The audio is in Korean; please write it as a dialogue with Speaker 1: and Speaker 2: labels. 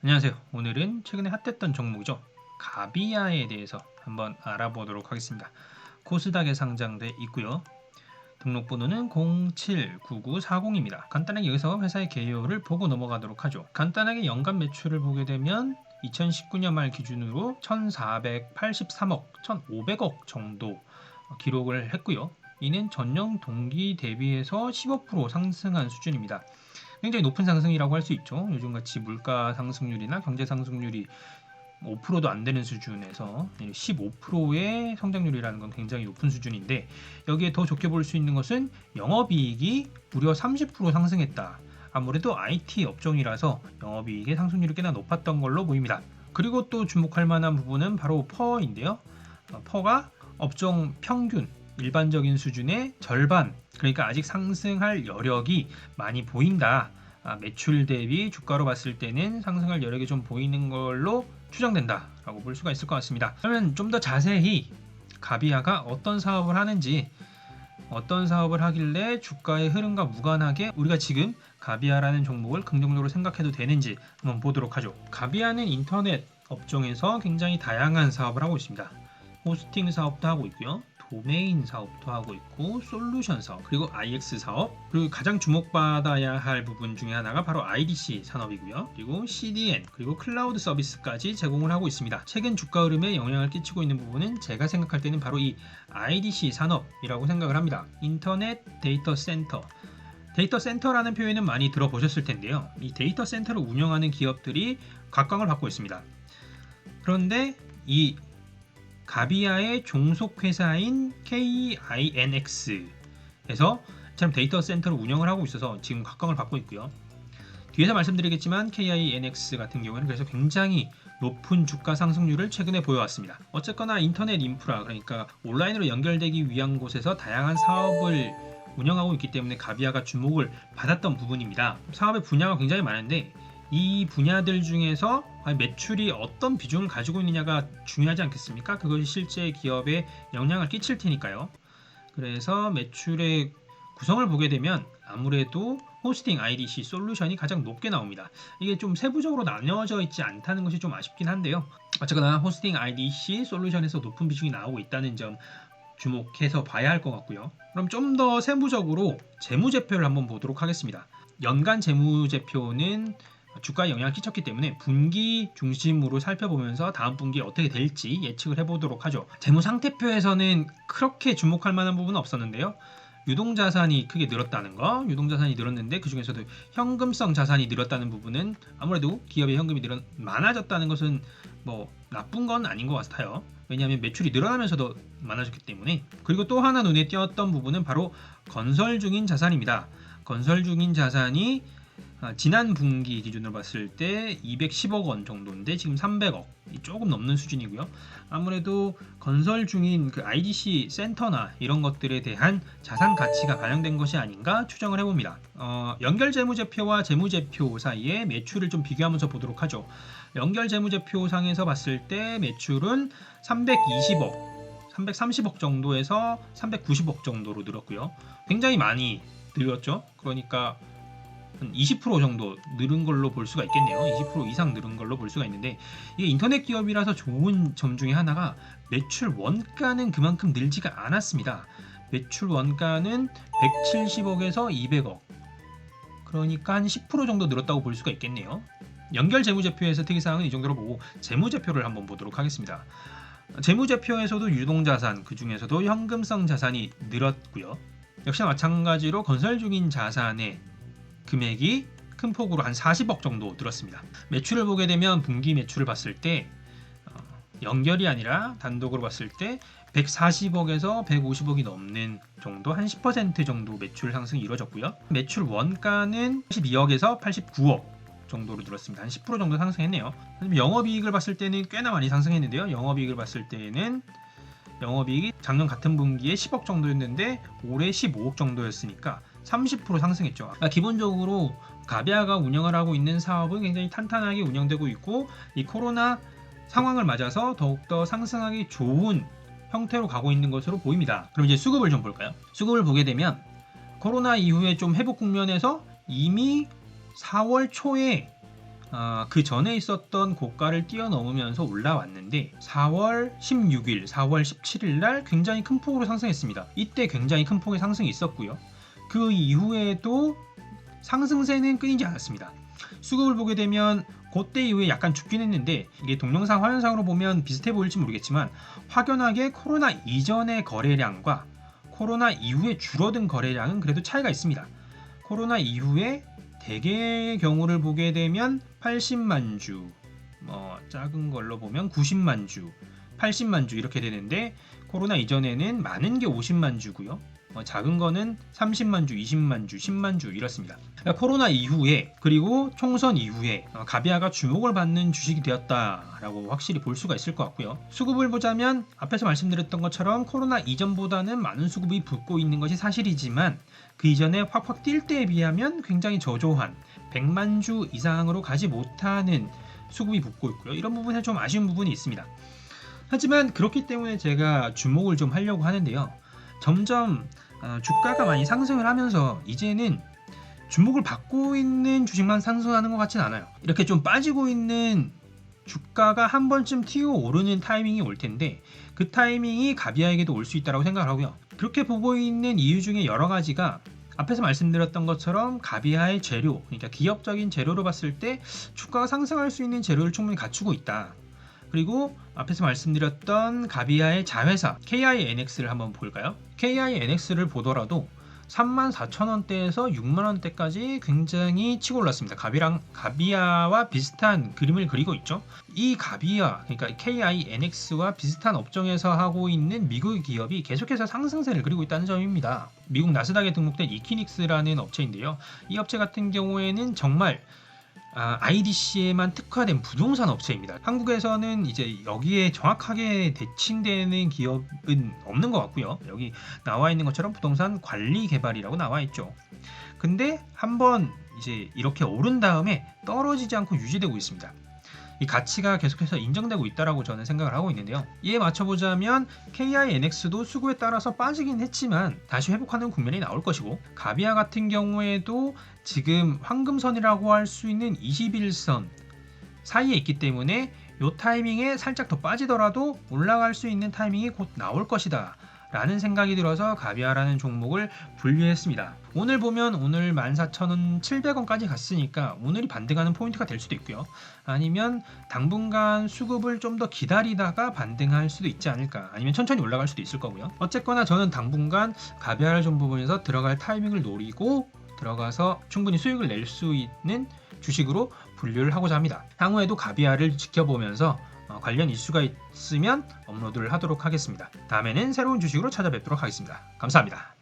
Speaker 1: 안녕하세요. 오늘은 최근에 핫했던 종목이죠. 가비아에 대해서 한번 알아보도록 하겠습니다. 코스닥에 상장돼 있고요. 등록번호는 079940입니다. 간단하게 여기서 회사의 개요를 보고 넘어가도록 하죠. 간단하게 연간 매출을 보게 되면 2019년 말 기준으로 1483억, 1500억 정도 기록을 했고요. 이는 전년 동기 대비해서 15% 상승한 수준입니다. 굉장히 높은 상승이라고 할 수 있죠. 요즘같이 물가 상승률이나 경제 상승률이 5%도 안 되는 수준에서 15%의 성장률이라는 건 굉장히 높은 수준인데, 여기에 더 좋게 볼 수 있는 것은 영업이익이 무려 30% 상승했다. 아무래도 IT 업종이라서 영업이익의 상승률이 꽤나 높았던 걸로 보입니다. 그리고 또 주목할 만한 부분은 바로 퍼인데요. 퍼가 업종 평균 일반적인 수준의 절반, 그러니까 아직 상승할 여력이 많이 보인다. 매출 대비 주가로 봤을 때는 상승할 여력이 좀 보이는 걸로 추정된다 라고 볼 수가 있을 것 같습니다. 그러면 좀 더 자세히 가비아가 어떤 사업을 하는지, 어떤 사업을 하길래 주가의 흐름과 무관하게 우리가 지금 가비아라는 종목을 긍정적으로 생각해도 되는지 한번 보도록 하죠. 가비아는 인터넷 업종에서 굉장히 다양한 사업을 하고 있습니다. 호스팅 사업도 하고 있고요. 도메인 사업도 하고 있고, 솔루션 사업, 그리고 IX 사업, 그리고 가장 주목받아야 할 부분 중에 하나가 바로 IDC 산업이고요. 그리고 CDN, 그리고 클라우드 서비스까지 제공을 하고 있습니다. 최근 주가 흐름에 영향을 끼치고 있는 부분은 제가 생각할 때는 바로 이 IDC 산업이라고 생각을 합니다. 인터넷 데이터 센터. 데이터 센터라는 표현은 많이 들어보셨을 텐데요. 이 데이터 센터를 운영하는 기업들이 각광을 받고 있습니다. 그런데 이 가비아의 종속회사인 KINX에서 참 데이터 센터를 운영을 하고 있어서 지금 각광을 받고 있고요. 뒤에서 말씀드리겠지만 KINX 같은 경우에는 그래서 굉장히 높은 주가 상승률을 최근에 보여왔습니다. 어쨌거나 인터넷 인프라, 그러니까 온라인으로 연결되기 위한 곳에서 다양한 사업을 운영하고 있기 때문에 가비아가 주목을 받았던 부분입니다. 사업의 분야가 굉장히 많은데 이 분야들 중에서 매출이 어떤 비중을 가지고 있느냐가 중요하지 않겠습니까? 그것이 실제 기업에 영향을 끼칠 테니까요. 그래서 매출의 구성을 보게 되면 아무래도 호스팅 IDC 솔루션이 가장 높게 나옵니다. 이게 좀 세부적으로 나뉘어져 있지 않다는 것이 좀 아쉽긴 한데요. 어쨌거나 호스팅 IDC 솔루션에서 높은 비중이 나오고 있다는 점 주목해서 봐야 할 것 같고요. 그럼 좀 더 세부적으로 재무제표를 한번 보도록 하겠습니다. 연간 재무제표는 주가에 영향을 끼쳤기 때문에 분기 중심으로 살펴보면서 다음 분기에 어떻게 될지 예측을 해보도록 하죠. 재무상태표에서는 그렇게 주목할 만한 부분은 없었는데요. 유동자산이 크게 늘었다는 거, 유동자산이 늘었는데 그 중에서도 현금성 자산이 늘었다는 부분은 아무래도 기업의 현금이 많아졌다는 것은 뭐 나쁜 건 아닌 것 같아요. 왜냐하면 매출이 늘어나면서도 많아졌기 때문에. 그리고 또 하나 눈에 띄었던 부분은 바로 건설 중인 자산입니다. 건설 중인 자산이 지난 분기 기준으로 봤을 때 210억 원 정도인데 지금 300억, 조금 넘는 수준이고요. 아무래도 건설 중인 그 IDC 센터나 이런 것들에 대한 자산 가치가 반영된 것이 아닌가 추정을 해봅니다. 연결 재무제표와 재무제표 사이에 매출을 좀 비교하면서 보도록 하죠. 연결 재무제표 상에서 봤을 때 매출은 320억, 330억 정도에서 390억 정도로 늘었고요. 굉장히 많이 늘었죠. 그러니까 한 20% 정도 늘은 걸로 볼 수가 있겠네요. 20% 이상 늘은 걸로 볼 수가 있는데, 이게 인터넷 기업이라서 좋은 점 중에 하나가 매출 원가는 그만큼 늘지가 않았습니다. 매출 원가는 170억에서 200억, 그러니까 한 10% 정도 늘었다고 볼 수가 있겠네요. 연결 재무제표에서 특이사항은 이 정도로 보고 재무제표를 한번 보도록 하겠습니다. 재무제표에서도 유동자산, 그 중에서도 현금성 자산이 늘었고요. 역시나 마찬가지로 건설 중인 자산의 금액이 큰 폭으로 한 40억 정도 늘었습니다. 매출을 보게 되면 분기 매출을 봤을 때 연결이 아니라 단독으로 봤을 때 140억에서 150억이 넘는 정도, 한 10% 정도 매출 상승이 이루어졌고요. 매출 원가는 82억에서 89억 정도로 늘었습니다. 한 10% 정도 상승했네요. 영업이익을 봤을 때는 꽤나 많이 상승했는데요. 영업이익을 봤을 때는 영업이익이 작년 같은 분기에 10억 정도였는데 올해 15억 정도였으니까 30% 상승했죠. 기본적으로 가비아가 운영을 하고 있는 사업은 굉장히 탄탄하게 운영되고 있고, 이 코로나 상황을 맞아서 더욱더 상승하기 좋은 형태로 가고 있는 것으로 보입니다. 그럼 이제 수급을 좀 볼까요? 수급을 보게 되면 코로나 이후에 좀 회복 국면에서 이미 4월 초에 그 전에 있었던 고가를 뛰어넘으면서 올라왔는데 4월 16일, 4월 17일 날 굉장히 큰 폭으로 상승했습니다. 이때 굉장히 큰 폭의 상승이 있었고요. 그 이후에도 상승세는 끊이지 않았습니다. 수급을 보게 되면 그때 이후에 약간 죽긴 했는데 이게 동영상 화면상으로 보면 비슷해 보일지 모르겠지만 확연하게 코로나 이전의 거래량과 코로나 이후에 줄어든 거래량은 그래도 차이가 있습니다. 코로나 이후에 대개의 경우를 보게 되면 80만 주, 작은 걸로 보면 90만 주, 80만 주 이렇게 되는데 코로나 이전에는 많은 게 50만 주고요. 작은 거는 30만 주, 20만 주, 10만 주 이렇습니다. 그러니까 코로나 이후에 그리고 총선 이후에 가비아가 주목을 받는 주식이 되었다라고 확실히 볼 수가 있을 것 같고요. 수급을 보자면 앞에서 말씀드렸던 것처럼 코로나 이전보다는 많은 수급이 붙고 있는 것이 사실이지만 그 이전에 확확 뛸 때에 비하면 굉장히 저조한 100만 주 이상으로 가지 못하는 수급이 붙고 있고요. 이런 부분에 좀 아쉬운 부분이 있습니다. 하지만 그렇기 때문에 제가 주목을 좀 하려고 하는데요. 점점 주가가 많이 상승을 하면서 이제는 주목을 받고 있는 주식만 상승하는 것 같진 않아요. 이렇게 좀 빠지고 있는 주가가 한 번쯤 튀어 오르는 타이밍이 올 텐데 그 타이밍이 가비아에게도 올 수 있다고 생각을 하고요. 그렇게 보고 있는 이유 중에 여러 가지가 앞에서 말씀드렸던 것처럼 가비아의 재료, 그러니까 기업적인 재료로 봤을 때 주가가 상승할 수 있는 재료를 충분히 갖추고 있다. 그리고 앞에서 말씀드렸던 가비아의 자회사 KINX를 한번 볼까요? KINX를 보더라도 34,000원대에서 6만원대까지 굉장히 치고 올랐습니다. 가비아와 비슷한 그림을 그리고 있죠. 이 가비아, 그러니까 KINX와 비슷한 업종에서 하고 있는 미국 기업이 계속해서 상승세를 그리고 있다는 점입니다. 미국 나스닥에 등록된 이퀴닉스라는 업체인데요. 이 업체 같은 경우에는 정말 IDC에만 특화된 부동산 업체입니다. 한국에서는 이제 여기에 정확하게 대칭되는 기업은 없는 것 같고요. 여기 나와 있는 것처럼 부동산 관리 개발이라고 나와 있죠. 근데 한번 이제 이렇게 오른 다음에 떨어지지 않고 유지되고 있습니다. 이 가치가 계속해서 인정되고 있다라고 저는 생각을 하고 있는데요. 이에 맞춰보자면 KINX도 수급에 따라서 빠지긴 했지만 다시 회복하는 국면이 나올 것이고 가비아 같은 경우에도 지금 황금선이라고 할 수 있는 21선 사이에 있기 때문에 이 타이밍에 살짝 더 빠지더라도 올라갈 수 있는 타이밍이 곧 나올 것이다 라는 생각이 들어서 가비아라는 종목을 분류했습니다. 오늘 보면 오늘 14,700원까지 갔으니까 오늘이 반등하는 포인트가 될 수도 있고요. 아니면 당분간 수급을 좀 더 기다리다가 반등할 수도 있지 않을까. 아니면 천천히 올라갈 수도 있을 거고요. 어쨌거나 저는 당분간 가비아를 좀 부분에서 들어갈 타이밍을 노리고 들어가서 충분히 수익을 낼 수 있는 주식으로 분류를 하고자 합니다. 향후에도 가비아를 지켜보면서 관련 이슈가 있으면 업로드를 하도록 하겠습니다. 다음에는 새로운 주식으로 찾아뵙도록 하겠습니다. 감사합니다.